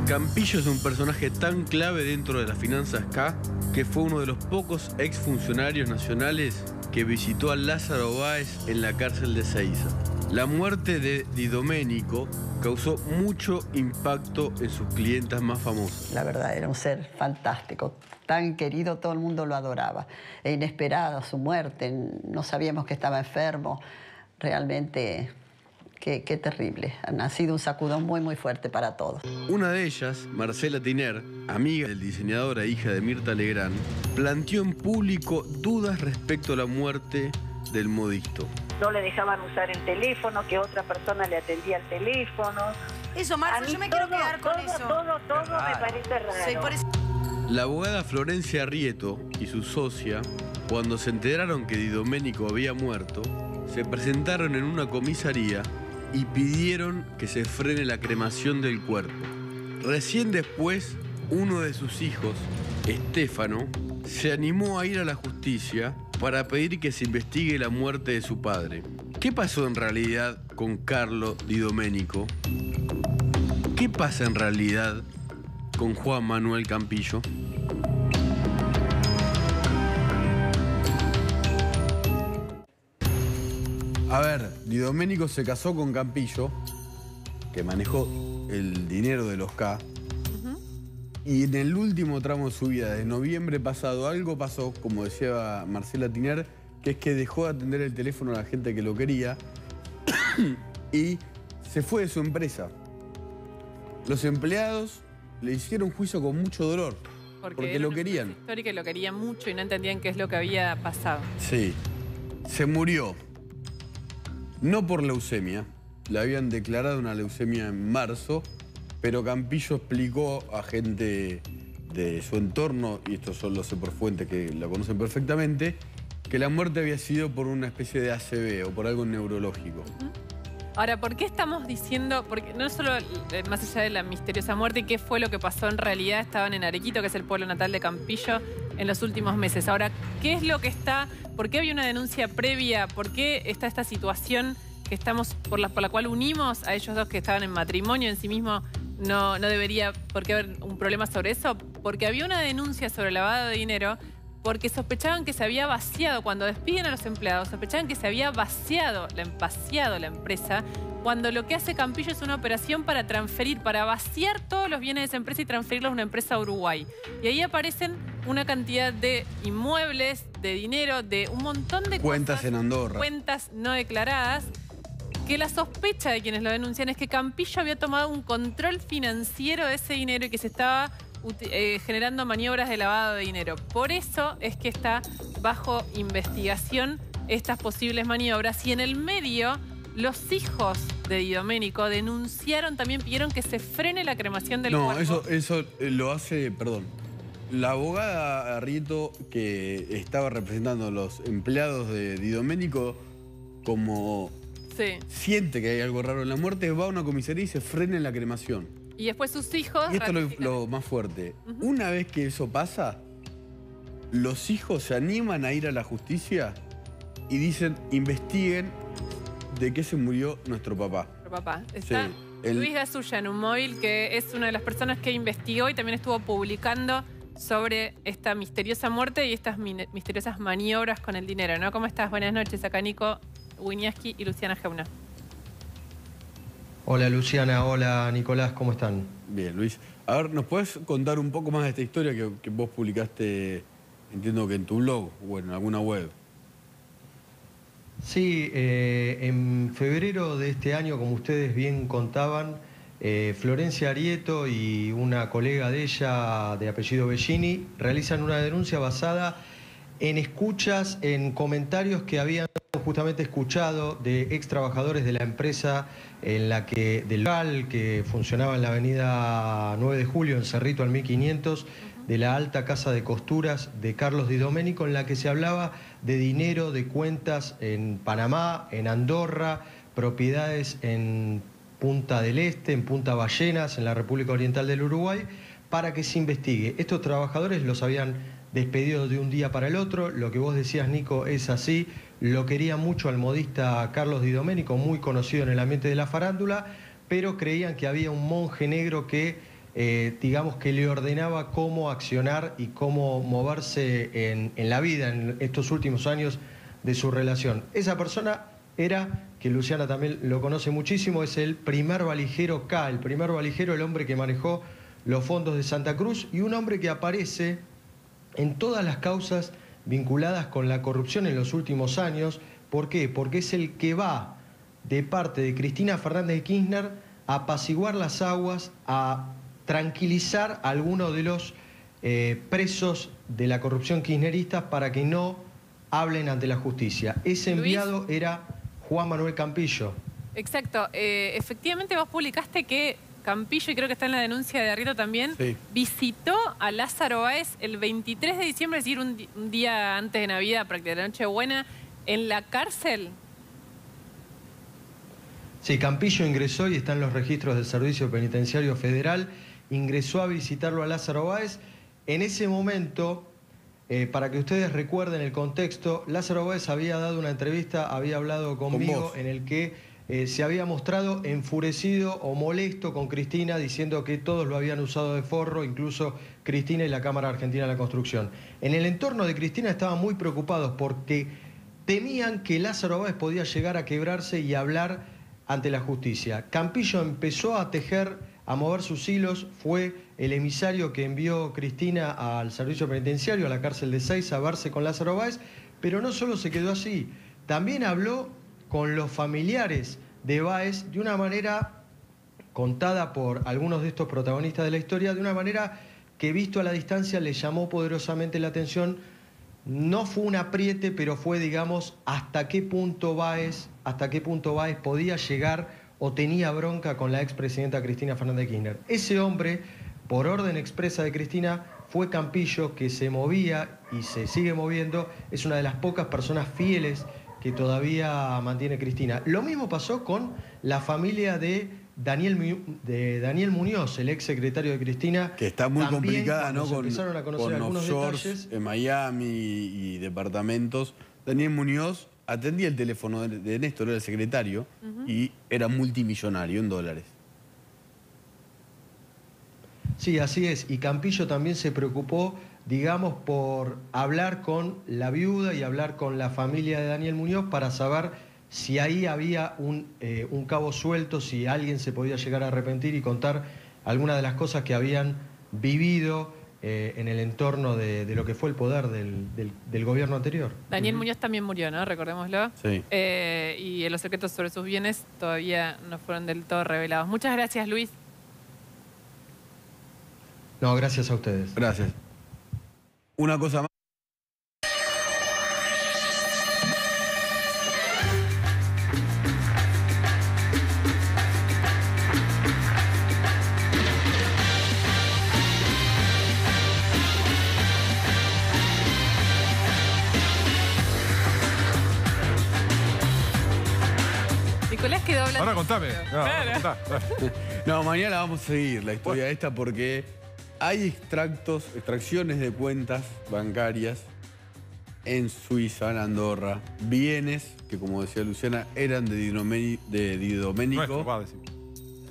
Campillo es un personaje tan clave dentro de las finanzas K que fue uno de los pocos exfuncionarios nacionales que visitó a Lázaro Báez en la cárcel de Ezeiza. La muerte de Di Domenico causó mucho impacto en sus clientas más famosas. La verdad, era un ser fantástico, tan querido, todo el mundo lo adoraba. E inesperada su muerte, no sabíamos que estaba enfermo. Realmente, qué terrible. Ha sido un sacudón muy, muy fuerte para todos. Una de ellas, Marcela Tiner, amiga del diseñador e hija de Mirta Legrand, planteó en público dudas respecto a la muerte del modisto. No le dejaban usar el teléfono, que otra persona le atendía el teléfono. Eso, Marce, yo me quiero quedar con eso. Todo me parece raro. Sí, por eso. La abogada Florencia Arrieto y su socia, cuando se enteraron que Di Domenico había muerto, se presentaron en una comisaría y pidieron que se frene la cremación del cuerpo. Recién después, uno de sus hijos, Estefano, se animó a ir a la justicia para pedir que se investigue la muerte de su padre. ¿Qué pasó en realidad con Carlo Di Domenico? ¿Qué pasa en realidad con Juan Manuel Campillo? A ver, Di Domenico se casó con Campillo, que manejó el dinero de los K, y en el último tramo de su vida, de noviembre pasado, algo pasó, como decía Marcela Tiner, que es que dejó de atender el teléfono a la gente que lo quería y se fue de su empresa. Los empleados le hicieron juicio con mucho dolor, porque lo querían. Histórica y lo querían mucho y no entendían qué es lo que había pasado. Sí, se murió. No por leucemia, le habían declarado una leucemia en marzo, pero Campillo explicó a gente de su entorno, y esto solo lo sé por fuentes que la conocen perfectamente, que la muerte había sido por una especie de ACV o por algo neurológico. Ahora, ¿por qué estamos diciendo, porque no solo más allá de la misteriosa muerte y qué fue lo que pasó en realidad, estaban en Arequito, que es el pueblo natal de Campillo, en los últimos meses? Ahora, ¿qué es lo que está, por qué había una denuncia previa, por qué está esta situación que estamos, por la cual unimos a ellos dos que estaban en matrimonio en sí mismo? No debería por qué haber un problema sobre eso, porque había una denuncia sobre lavado de dinero, porque sospechaban que se había vaciado, cuando despiden a los empleados, sospechaban que se había vaciado la empresa, cuando lo que hace Campillo es una operación para transferir, para vaciar todos los bienes de esa empresa y transferirlos a una empresa a Uruguay. Y ahí aparecen una cantidad de inmuebles, de dinero, de un montón de cuentas en Andorra, cuentas no declaradas, que la sospecha de quienes lo denuncian es que Campillo había tomado un control financiero de ese dinero y que se estaba generando maniobras de lavado de dinero. Por eso es que está bajo investigación estas posibles maniobras, y en el medio los hijos de Di Domenico denunciaron, también pidieron que se frene la cremación del cuerpo. Eso lo hace, perdón, la abogada Arrieto, que estaba representando a los empleados de Di Domenico, como siente que hay algo raro en la muerte, va a una comisaría y se frena la cremación. Y después sus hijos... Y esto es lo más fuerte. Una vez que eso pasa, los hijos se animan a ir a la justicia y dicen, investiguen de qué se murió nuestro papá. Nuestro papá. Está Luis Gasulla en un móvil, que es una de las personas que investigó y también estuvo publicando sobre esta misteriosa muerte y estas misteriosas maniobras con el dinero, ¿no? ¿Cómo estás? Buenas noches. Acá Nico Winiaski y Luciana Geuna. Hola Luciana, hola Nicolás, ¿cómo están? Bien, Luis. A ver, ¿nos puedes contar un poco más de esta historia que vos publicaste, entiendo que en tu blog o en alguna web? Sí, en febrero de este año, como ustedes bien contaban, Florencia Arrieto y una colega de ella, de apellido Bellini, realizan una denuncia basada en escuchas, en comentarios que habían justamente escuchado de ex trabajadores de la empresa del local que funcionaba en la avenida 9 de Julio, en Cerrito al 1500, de la alta casa de costuras de Carlos Di Domenico, en la que se hablaba de dinero, de cuentas en Panamá, en Andorra, propiedades en Punta del Este, en Punta Ballenas, en la República Oriental del Uruguay, para que se investigue. Estos trabajadores los habían despedido de un día para el otro. Lo que vos decías, Nico, es así. lo quería mucho al modista Carlos Di Domenico, muy conocido en el ambiente de la farándula, pero creían que había un monje negro que, digamos, que le ordenaba cómo accionar y cómo moverse en la vida en estos últimos años de su relación. Esa persona era, que Luciana también lo conoce muchísimo, es el primer valijero K, el primer valijero, el hombre que manejó los fondos de Santa Cruz y un hombre que aparece en todas las causas vinculadas con la corrupción en los últimos años. ¿Por qué? Porque es el que va de parte de Cristina Fernández de Kirchner a apaciguar las aguas, a tranquilizar a algunos de los presos de la corrupción kirchnerista para que no hablen ante la justicia. Ese enviado era Juan Manuel Campillo. Exacto. Efectivamente vos publicaste que Campillo, y creo que está en la denuncia de Arrieto también, sí, visitó a Lázaro Báez el 23 de diciembre, es decir, un día antes de Navidad, prácticamente de la Nochebuena, en la cárcel. Sí, Campillo ingresó y está en los registros del Servicio Penitenciario Federal, ingresó a visitarlo a Lázaro Báez. En ese momento, para que ustedes recuerden el contexto, Lázaro Báez había dado una entrevista, había hablado conmigo en el que se había mostrado enfurecido o molesto con Cristina, diciendo que todos lo habían usado de forro, incluso Cristina y la Cámara Argentina de la Construcción. En el entorno de Cristina estaban muy preocupados porque temían que Lázaro Báez podía llegar a quebrarse y hablar ante la justicia. Campillo empezó a tejer, a mover sus hilos, fue el emisario que envió Cristina al servicio penitenciario, a la cárcel de Ezeiza, a verse con Lázaro Báez, pero no solo se quedó así, también habló con los familiares de Báez de una manera contada por algunos de estos protagonistas de la historia, de una manera que visto a la distancia le llamó poderosamente la atención. No fue un apriete, pero fue, digamos, hasta qué punto Báez podía llegar o tenía bronca con la expresidenta Cristina Fernández de Kirchner. Ese hombre, por orden expresa de Cristina, fue Campillo, que se movía y se sigue moviendo, es una de las pocas personas fieles que todavía mantiene Cristina. Lo mismo pasó con la familia de Daniel Muñoz, el ex secretario de Cristina. Que está muy también, complicada, ¿no? Empezaron a conocer algunos detalles en Miami y departamentos. Daniel Muñoz atendía el teléfono de Néstor, era el secretario, y era multimillonario en dólares. Sí, así es. Y Campillo también se preocupó, digamos, por hablar con la viuda y hablar con la familia de Daniel Muñoz para saber si ahí había un cabo suelto, si alguien se podía llegar a arrepentir y contar algunas de las cosas que habían vivido en el entorno de lo que fue el poder del gobierno anterior. Daniel Muñoz también murió, ¿no? Recordémoslo. Sí. Y los secretos sobre sus bienes todavía no fueron del todo revelados. Muchas gracias, Luis. No, gracias a ustedes. Gracias. Una cosa más. Nicolás quedó hablando. Ahora contame. No, mañana vamos a seguir la historia esta porque hay extracciones de cuentas bancarias en Suiza, en Andorra, bienes que, como decía Luciana, eran de Di Domenico.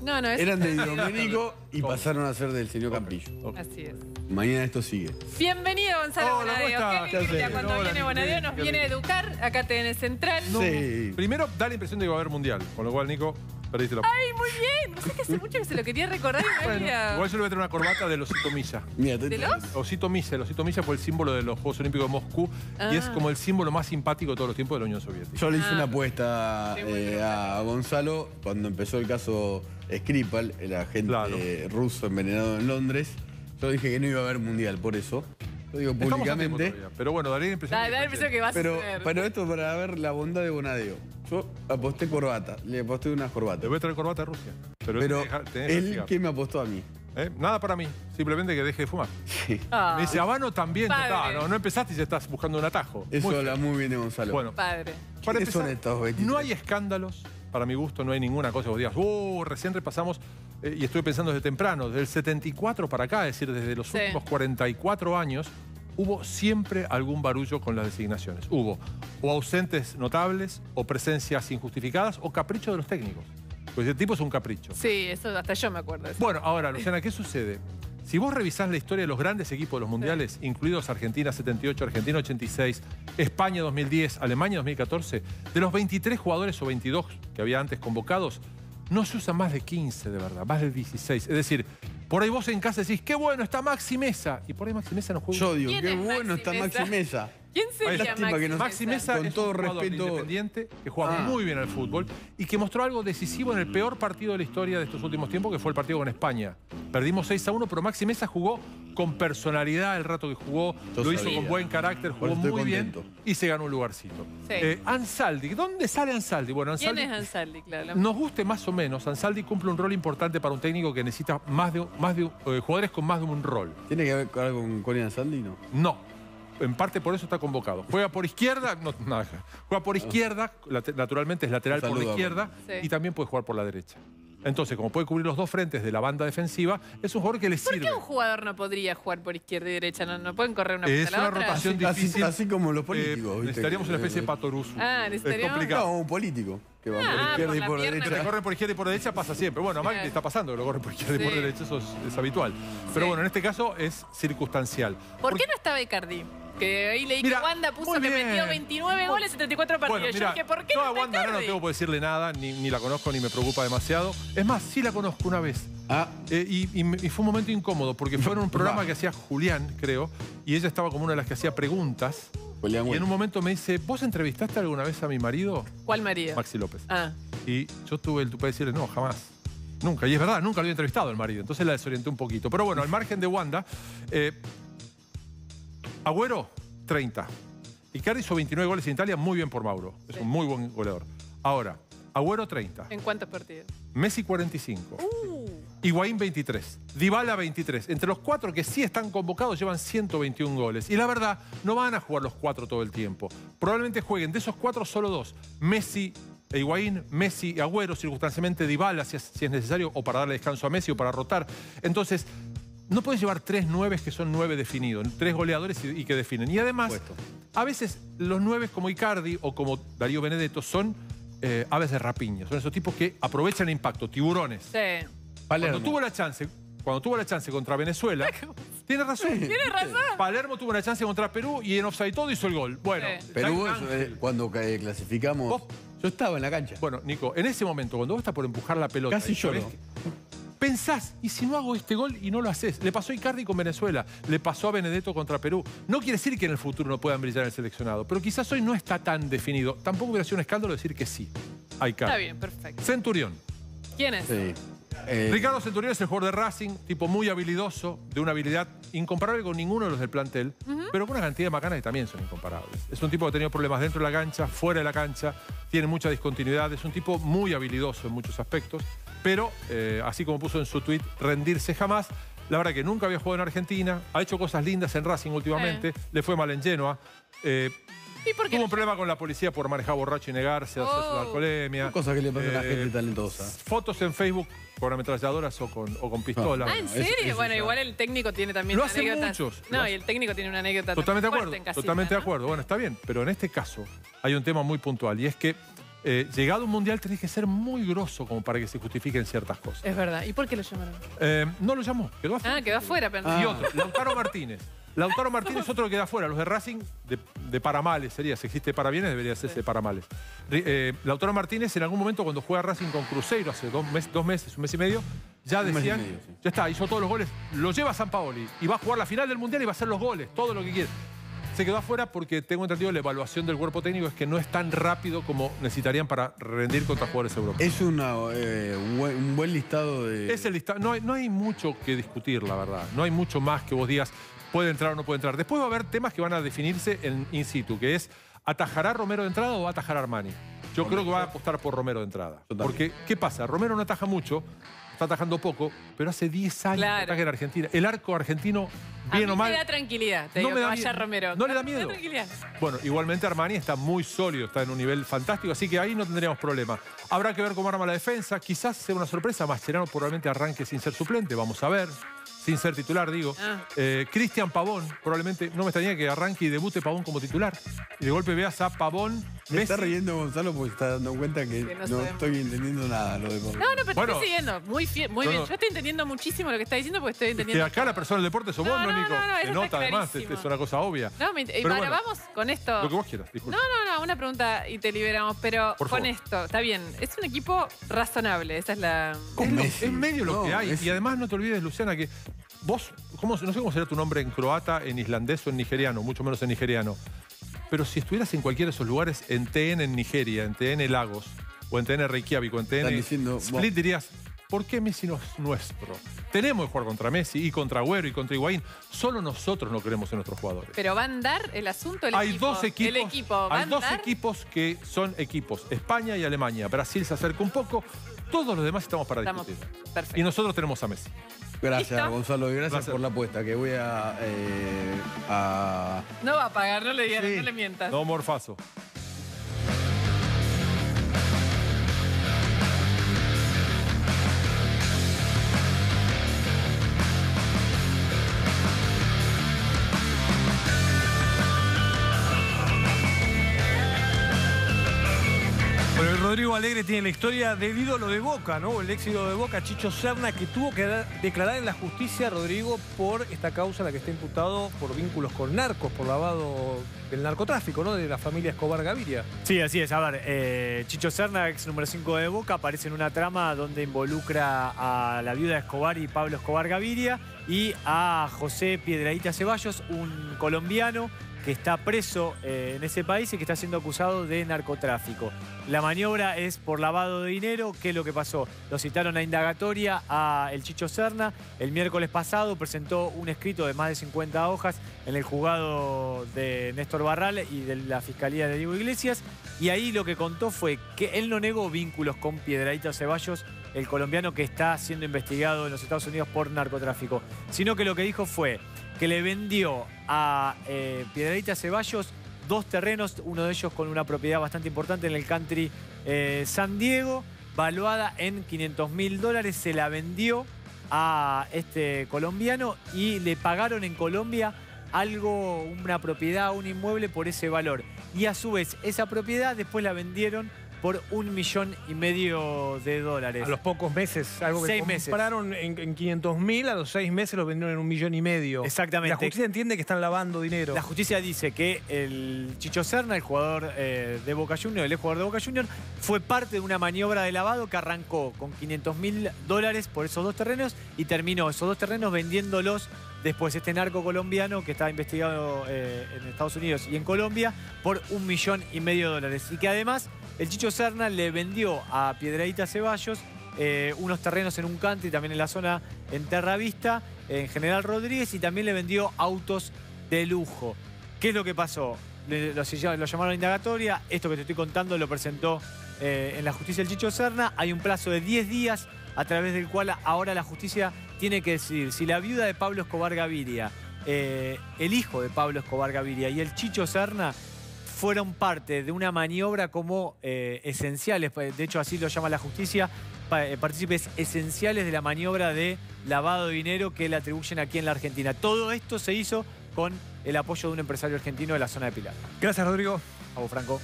Eran de Di Domenico y pasaron a ser del señor Campillo. Así es. Mañana esto sigue. Bienvenido, Gonzalo Bonadeo. Qué lindo, cuando viene Bonadeo nos viene a educar. Acá tenés Central. Sí. Primero, da la impresión de que va a haber mundial, con lo cual, Nico, perdiste la... ¡Ay, muy bien! No sé que hace mucho que se lo quería recordar y me había... Igual yo le voy a traer una corbata del Osito Milla. ¿De los? Osito Milla. El Osito Milla fue el símbolo de los Juegos Olímpicos de Moscú y es como el símbolo más simpático de todos los tiempos de la Unión Soviética. Yo le hice una apuesta a Gonzalo cuando empezó el caso Skripal, el agente ruso envenenado en Londres. Yo dije que no iba a haber mundial, por eso. Lo digo públicamente. Pero bueno, daría la impresión que va a suceder. Pero esto es para ver la bondad de Bonadeo. Yo aposté corbata, le aposté unas corbatas. Le voy a traer corbata de Rusia. Pero él, ¿qué me apostó a mí? Nada para mí, simplemente que deje de fumar. Sí. Me dice, Habano también. No empezaste y ya estás buscando un atajo. Eso habla muy bien de Gonzalo. Bueno, padre. Para empezar, son estos 23? No hay escándalos, para mi gusto, no hay ninguna cosa que vos digas, recién repasamos, y estoy pensando desde temprano, desde el 74 para acá, es decir, desde los últimos 44 años, hubo siempre algún barullo con las designaciones. Hubo o ausentes notables, o presencias injustificadas, o capricho de los técnicos. Pues ese tipo es un capricho. Sí, eso hasta yo me acuerdo de eso. Bueno, ahora, Luciana, ¿qué sucede? Si vos revisás la historia de los grandes equipos de los mundiales, incluidos Argentina 78, Argentina 86, España 2010, Alemania 2014, de los 23 jugadores o 22 que había antes convocados, no se usan más de 15, de verdad, más de 16. Es decir, por ahí vos en casa decís, qué bueno está Maxi Mesa. Y por ahí Maxi Mesa no juega. Yo digo, qué bueno está Maxi Mesa. ¿Quién sería Maxi Mesa? Con es todo un jugador respeto independiente que juega muy bien al fútbol y que mostró algo decisivo en el peor partido de la historia de estos últimos tiempos, que fue el partido con España. Perdimos 6-1, pero Maxi Mesa jugó con personalidad el rato que jugó, lo hizo con buen carácter, jugó muy bien y se ganó un lugarcito. Sí. Ansaldi, ¿dónde sale Ansaldi? Bueno, Ansaldi, ¿quién es Ansaldi? Claro. Nos guste más o menos, Ansaldi cumple un rol importante para un técnico que necesita jugadores con más de un rol. ¿Tiene que ver con algo con Colin Ansaldi, no? No. En parte por eso está convocado. Juega por izquierda, no, nada. Juega por izquierda, naturalmente es lateral por la izquierda, y también puede jugar por la derecha. Entonces, como puede cubrir los dos frentes de la banda defensiva, es un jugador que le sirve. ¿Por qué un jugador no podría jugar por izquierda y derecha? ¿No pueden correr una punta Es a la una otra? rotación difícil. Así como los políticos. Necesitaríamos una especie de Patoruso. ¿necesitaríamos? Es complicado. No, un político. Que va por izquierda y por derecha. Que corre por izquierda y por derecha pasa siempre. Bueno, a Macri está pasando que lo corre por izquierda y por derecha, eso es habitual. Pero bueno, en este caso es circunstancial. ¿Por qué no estaba Icardi? Que ahí leí que Wanda puso que metió 29 goles, 74 partidos. Bueno, mira, yo dije, ¿por qué yo no a Wanda no tengo que decirle nada, ni la conozco, ni me preocupa demasiado. Es más, sí la conozco una vez. Y fue un momento incómodo, porque fue en un programa que hacía Julián, creo, y ella estaba como una de las que hacía preguntas. Y en un momento me dice, ¿vos entrevistaste alguna vez a mi marido? ¿Cuál marido? Maxi López. Ah. Y yo tuve el tupé de decirle, no, jamás. Nunca. Y es verdad, nunca lo había entrevistado el marido. Entonces la desorienté un poquito. Pero bueno, al margen de Wanda, Agüero, 30. Icardi hizo 29 goles en Italia, muy bien por Mauro. Es un muy buen goleador. Ahora, Agüero, 30. ¿En cuántos partidos? Messi, 45. Higuaín, 23. Dybala, 23. Entre los cuatro que sí están convocados llevan 121 goles. Y la verdad, no van a jugar los cuatro todo el tiempo. Probablemente jueguen de esos cuatro solo dos. Messi e Higuaín, Messi y Agüero, circunstancialmente Dybala si es necesario, o para darle descanso a Messi o para rotar. Entonces, no puedes llevar 3 9 que son 9 definidos, 3 goleadores y que definen. Y además, a veces los 9 como Icardi o como Darío Benedetto son aves de rapiña. Son esos tipos que aprovechan el impacto, tiburones. Sí. Cuando tuvo la chance contra Venezuela, tiene razón. Tiene razón. Palermo tuvo una chance contra Perú y en offside todo hizo el gol. Bueno, Perú, cuando clasificamos, yo estaba en la cancha. Bueno, Nico, en ese momento, cuando vos estás por empujar la pelota, casi lloro. Pensás, ¿y si no hago este gol y no lo haces? Le pasó a Icardi con Venezuela, le pasó a Benedetto contra Perú. No quiere decir que en el futuro no puedan brillar en el seleccionado, pero quizás hoy no está tan definido. Tampoco hubiera sido un escándalo decir que sí a Icardi. Está bien, perfecto. Centurión. ¿Quién es? Sí. Ricardo Centurión es el jugador de Racing, tipo muy habilidoso, de una habilidad incomparable con ninguno de los del plantel, pero con una cantidad de macanas que también son incomparables. Es un tipo que ha tenido problemas dentro de la cancha, fuera de la cancha, tiene mucha discontinuidad, es un tipo muy habilidoso en muchos aspectos, pero así como puso en su tuit, rendirse jamás. La verdad que nunca había jugado en Argentina, ha hecho cosas lindas en Racing últimamente, le fue mal en Genoa. Tuvo un problema con la policía por manejar borracho y negarse a hacer su alcoholemia. Cosas que le pasan a la gente talentosa. Fotos en Facebook con ametralladoras o con pistolas. ¿En serio? Bueno, igual el técnico tiene también lo una hacen anécdota. muchos. No, y el técnico tiene una anécdota totalmente de fuerte acuerdo. en casita, Totalmente ¿no? de acuerdo. Bueno, está bien. Pero en este caso hay un tema muy puntual y es que llegado a un mundial tenés que ser muy grosso como para que se justifiquen ciertas cosas. Es verdad. ¿Y por qué lo llamaron? No lo llamó. Quedó afuera. Ah, quedó afuera. Y otro, Lautaro Martínez. Lautaro Martínez otro que queda afuera. Los de Racing, de para males sería. Si existe para bienes, debería ser de para males. Lautaro Martínez en algún momento cuando juega Racing con Cruzeiro hace 2 meses, un mes y medio, ya decían, ya está, hizo todos los goles, lo lleva a Sampaoli y va a jugar la final del Mundial y va a hacer los goles, todo lo que quiere. Se quedó afuera porque tengo entendido la evaluación del cuerpo técnico es que no es tan rápido como necesitarían para rendir contra jugadores europeos. Es un buen listado de... Es el listado. No hay mucho que discutir, la verdad. No hay mucho más que vos digas puede entrar o no puede entrar. Después va a haber temas que van a definirse en in situ, que es ¿atajará Romero de entrada o va a atajar Armani? Yo creo que va a apostar por Romero de entrada. Porque, ¿qué pasa? Romero no ataja mucho, está atajando poco, pero hace 10 años que ataja en Argentina. El arco argentino bien a o mí mal. me da tranquilidad, te No digo, me da que vaya miedo. Romero. ¿No le da Me miedo? tranquilidad. Bueno, igualmente Armani está muy sólido, está en un nivel fantástico, así que ahí no tendríamos problema. Habrá que ver cómo arma la defensa, quizás sea una sorpresa, Mascherano probablemente arranque sin ser suplente, vamos a ver. Sin ser titular, digo. Cristian Pavón, probablemente, no me extrañaría que arranque y debute Pavón como titular. Y de golpe veas a Pavón, Me está riendo Gonzalo porque está dando cuenta que no no sabemos. estoy entendiendo nada lo de Pavón. No, pero Bueno. te estoy siguiendo. Muy bien. No, Yo no. estoy entendiendo muchísimo lo que está diciendo porque estoy que entendiendo. acá la persona del deporte sos vos, ¿no, Nico? eso Se está nota además, clarísimo. es una cosa obvia. No, y Pero ahora bueno, vamos con esto. lo que vos quieras, disculpa. No, una pregunta y te liberamos, pero Por con favor. esto, está bien, es un equipo razonable, esa es la... Es medio lo No, que hay. es- Y además no te olvides, Luciana, que vos, no sé cómo será tu nombre en croata, en islandés o en nigeriano, mucho menos en nigeriano. Pero si estuvieras en cualquiera de esos lugares, en TN en Nigeria, en TN Lagos, o en TN Reykjavik, o en Están TN diciendo, Split, dirías, ¿por qué Messi no es nuestro? Tenemos que jugar contra Messi y contra Agüero y contra Higuaín. Solo nosotros no queremos en nuestros jugadores. Pero va a andar el asunto, el Hay equipo. dos equipos, El equipo, ¿va a hay dos andar? equipos que son equipos, España y Alemania. Brasil se acerca un poco, todos los demás estamos para Estamos- discutir. Perfecto. Y nosotros tenemos a Messi. Gracias, ¿Listo? Gonzalo, y gracias Placer. por la apuesta, que voy a No va a pagar, no le digas, no le mientas. No, Morfaso. Bueno, el Rodrigo Alegre tiene la historia del ídolo de Boca, ¿no? El ex ídolo de Boca, Chicho Serna, que tuvo que declarar en la justicia, Rodrigo, por esta causa en la que está imputado por vínculos con narcos, por lavado del narcotráfico, ¿no? De la familia Escobar Gaviria. Sí, así es. A ver, Chicho Serna, ex número 5 de Boca, aparece en una trama donde involucra a la viuda de Escobar y Pablo Escobar Gaviria y a José Piedradita Ceballos, un colombiano que está preso en ese país y que está siendo acusado de narcotráfico. La maniobra es por lavado de dinero. ¿Qué es lo que pasó? Lo citaron a indagatoria a el Chicho Serna. El miércoles pasado presentó un escrito de más de 50 hojas en el juzgado de Néstor Barral y de la Fiscalía de Diego Iglesias. Y ahí lo que contó fue que él no negó vínculos con Piedradita Ceballos, el colombiano que está siendo investigado en los Estados Unidos por narcotráfico, sino que lo que dijo fue que le vendió a Piedradita Ceballos 2 terrenos, uno de ellos con una propiedad bastante importante en el country San Diego, valuada en $500.000. Se la vendió a este colombiano y le pagaron en Colombia algo, una propiedad, un inmueble por ese valor. Y a su vez, esa propiedad después la vendieron por $1,5 millones. A los pocos meses, algo que 6 meses. compraron en 500.000, a los 6 meses lo vendieron en $1,5 millones. Exactamente. La justicia entiende que están lavando dinero. La justicia dice que el Chicho Serna, el jugador de Boca Juniors, el ex jugador de Boca Juniors, fue parte de una maniobra de lavado que arrancó con $500.000 por esos 2 terrenos y terminó esos 2 terrenos vendiéndolos después este narco colombiano que está investigado en Estados Unidos y en Colombia por $1,5 millones. Y que además el Chicho Serna le vendió a Piedradita Ceballos unos terrenos en un country, también en la zona en Terravista, en General Rodríguez, y también le vendió autos de lujo. ¿Qué es lo que pasó? Lo llamaron a indagatoria. Esto que te estoy contando lo presentó en la justicia el Chicho Serna. Hay un plazo de 10 días a través del cual ahora la justicia tiene que decidir si la viuda de Pablo Escobar Gaviria, el hijo de Pablo Escobar Gaviria y el Chicho Serna fueron parte de una maniobra como esenciales, de hecho así lo llama la justicia, partícipes esenciales de la maniobra de lavado de dinero que le atribuyen aquí en la Argentina. Todo esto se hizo con el apoyo de un empresario argentino de la zona de Pilar. Gracias, Rodrigo. A vos, Franco.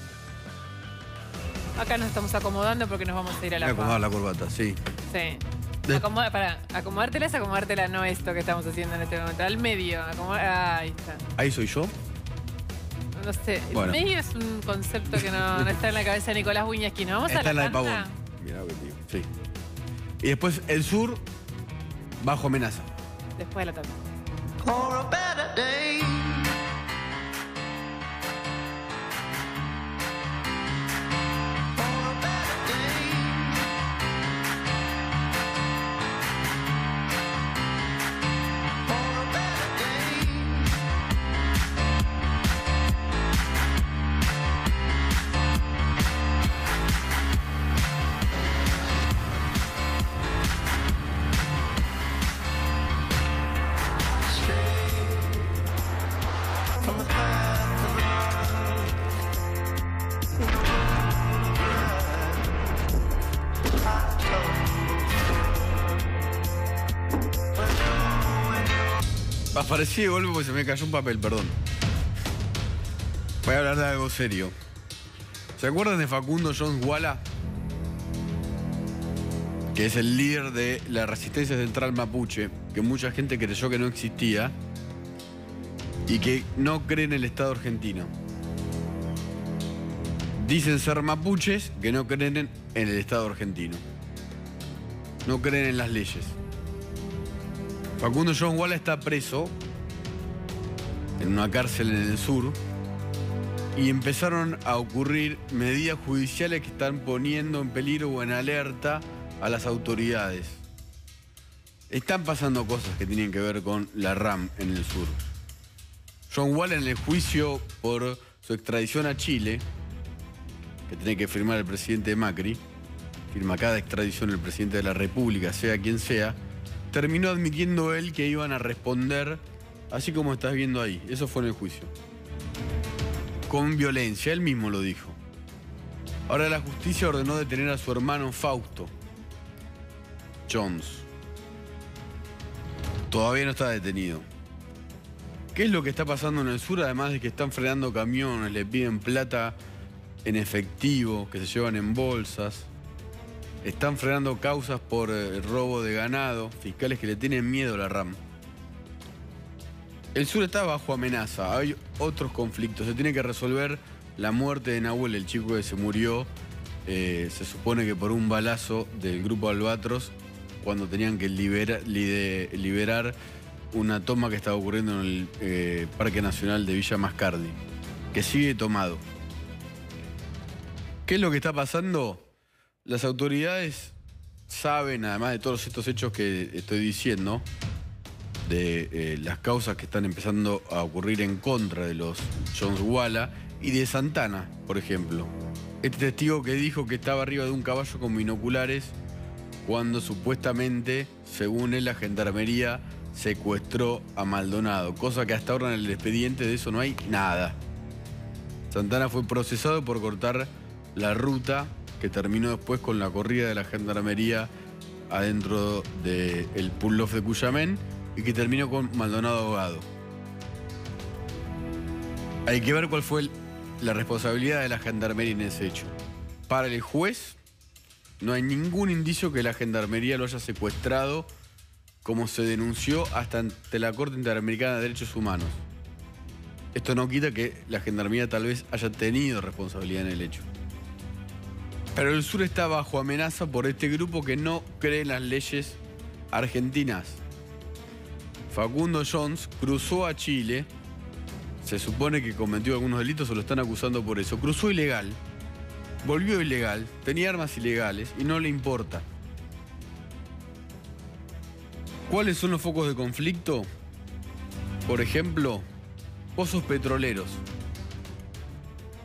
Acá nos estamos acomodando porque nos vamos a ir a Me la acomodar pausa. la corbata, sí. Sí. Acomodártela es acomodártela, no esto que estamos haciendo en este momento. Al medio. Ahí está. Ahí soy yo. No sé. Bueno. El medio es un concepto que no está en la cabeza de Nicolás Wiñaski. ¿No? Vamos Está a en la de tanda? Pavón. Mirá lo que te digo, sí. Y después el sur, bajo amenaza. Después de la tanda. For a better day. Stay Aparecí de golpe porque se me cayó un papel, perdón. Voy a hablar de algo serio. ¿Se acuerdan de Facundo Jones Wala? Que es el líder de la resistencia central mapuche, que mucha gente creyó que no existía y que no cree en el Estado argentino. Dicen ser mapuches que no creen en el Estado argentino. No creen en las leyes. Facundo Jones Wala está preso en una cárcel en el sur y empezaron a ocurrir medidas judiciales que están poniendo en peligro o en alerta a las autoridades. Están pasando cosas que tienen que ver con la RAM en el sur. Jones Wala, en el juicio por su extradición a Chile, que tiene que firmar el presidente Macri, firma cada extradición el presidente de la República, sea quien sea, terminó admitiendo él que iban a responder así como estás viendo ahí. Eso fue en el juicio. Con violencia, él mismo lo dijo. Ahora la justicia ordenó detener a su hermano Fausto Jones. Todavía no está detenido. ¿Qué es lo que está pasando en el sur? Además de que están frenando camiones, le piden plata en efectivo, que se llevan en bolsas. Están frenando causas por robo de ganado, fiscales que le tienen miedo a la RAM. El sur está bajo amenaza, hay otros conflictos. Se tiene que resolver la muerte de Nahuel, el chico que se murió, se supone que por un balazo del grupo Albatros, cuando tenían que liberar una toma que estaba ocurriendo en el Parque Nacional de Villa Mascardi, que sigue tomado. ¿Qué es lo que está pasando? Las autoridades saben, además de todos estos hechos que estoy diciendo, de las causas que están empezando a ocurrir en contra de los Jones Wala y de Santana, por ejemplo. Este testigo que dijo que estaba arriba de un caballo con binoculares cuando supuestamente, según él, la gendarmería secuestró a Maldonado, cosa que hasta ahora en el expediente de eso no hay nada. Santana fue procesado por cortar la ruta que terminó después con la corrida de la gendarmería adentro del pull-off de Cuyamén y que terminó con Maldonado ahogado. Hay que ver cuál fue la responsabilidad de la gendarmería en ese hecho. Para el juez, no hay ningún indicio que la gendarmería lo haya secuestrado como se denunció hasta ante la Corte Interamericana de Derechos Humanos. Esto no quita que la gendarmería tal vez haya tenido responsabilidad en el hecho. Pero el sur está bajo amenaza por este grupo que no cree en las leyes argentinas. Facundo Jones cruzó a Chile, se supone que cometió algunos delitos o lo están acusando por eso. Cruzó ilegal, volvió ilegal, tenía armas ilegales y no le importa. ¿Cuáles son los focos de conflicto? Por ejemplo, pozos petroleros.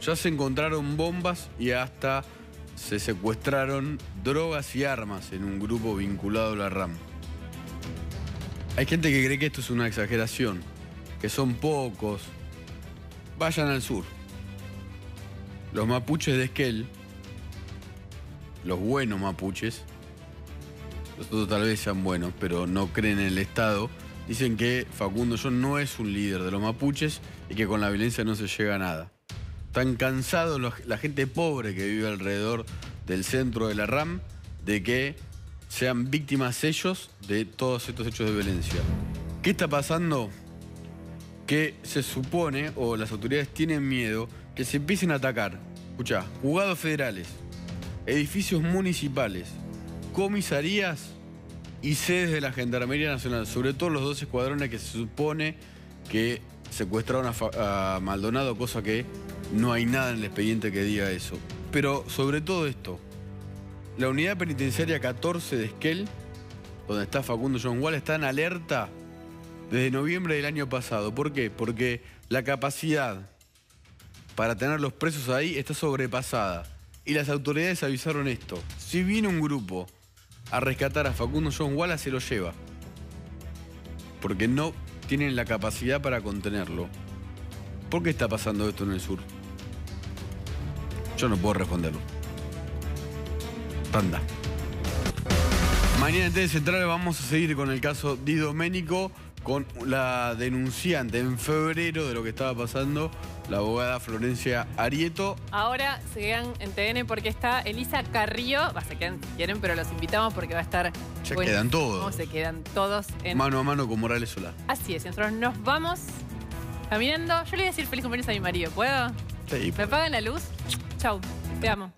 Ya se encontraron bombas y hasta se secuestraron drogas y armas en un grupo vinculado a la RAM. Hay gente que cree que esto es una exageración, que son pocos. Vayan al sur. Los mapuches de Esquel, los buenos mapuches, los otros tal vez sean buenos, pero no creen en el Estado, dicen que Facundo Jones no es un líder de los mapuches y que con la violencia no se llega a nada. Están cansados la gente pobre que vive alrededor del centro de la RAM de que sean víctimas ellos de todos estos hechos de violencia. ¿Qué está pasando? Que se supone, o las autoridades tienen miedo, que se empiecen a atacar. Escuchá, juzgados federales, edificios municipales, comisarías y sedes de la Gendarmería Nacional, sobre todo los 2 escuadrones que se supone que secuestraron a Maldonado, cosa que no hay nada en el expediente que diga eso. Pero sobre todo esto, la unidad penitenciaria 14 de Esquel, donde está Facundo Jones Wala, está en alerta desde noviembre del año pasado. ¿Por qué? Porque la capacidad para tener los presos ahí está sobrepasada. Y las autoridades avisaron esto. Si viene un grupo a rescatar a Facundo Jones Wala, se lo lleva. Porque no tienen la capacidad para contenerlo. ¿Por qué está pasando esto en el sur? Yo no puedo responderlo. Tanda. Mañana en TV Central vamos a seguir con el caso Di Domenico, con la denunciante en febrero de lo que estaba pasando, la abogada Florencia Arieto. Ahora se quedan en TN porque está Elisa Carrillo. Se quedan si quieren, pero los invitamos porque va a estar... Ya quedan todos. Se quedan todos en... Mano a mano con Morales Solá. Así es, nosotros nos vamos caminando. Yo le voy a decir feliz cumpleaños a mi marido, ¿puedo? Sí. ¿Me apagan la luz? Chau, te amo.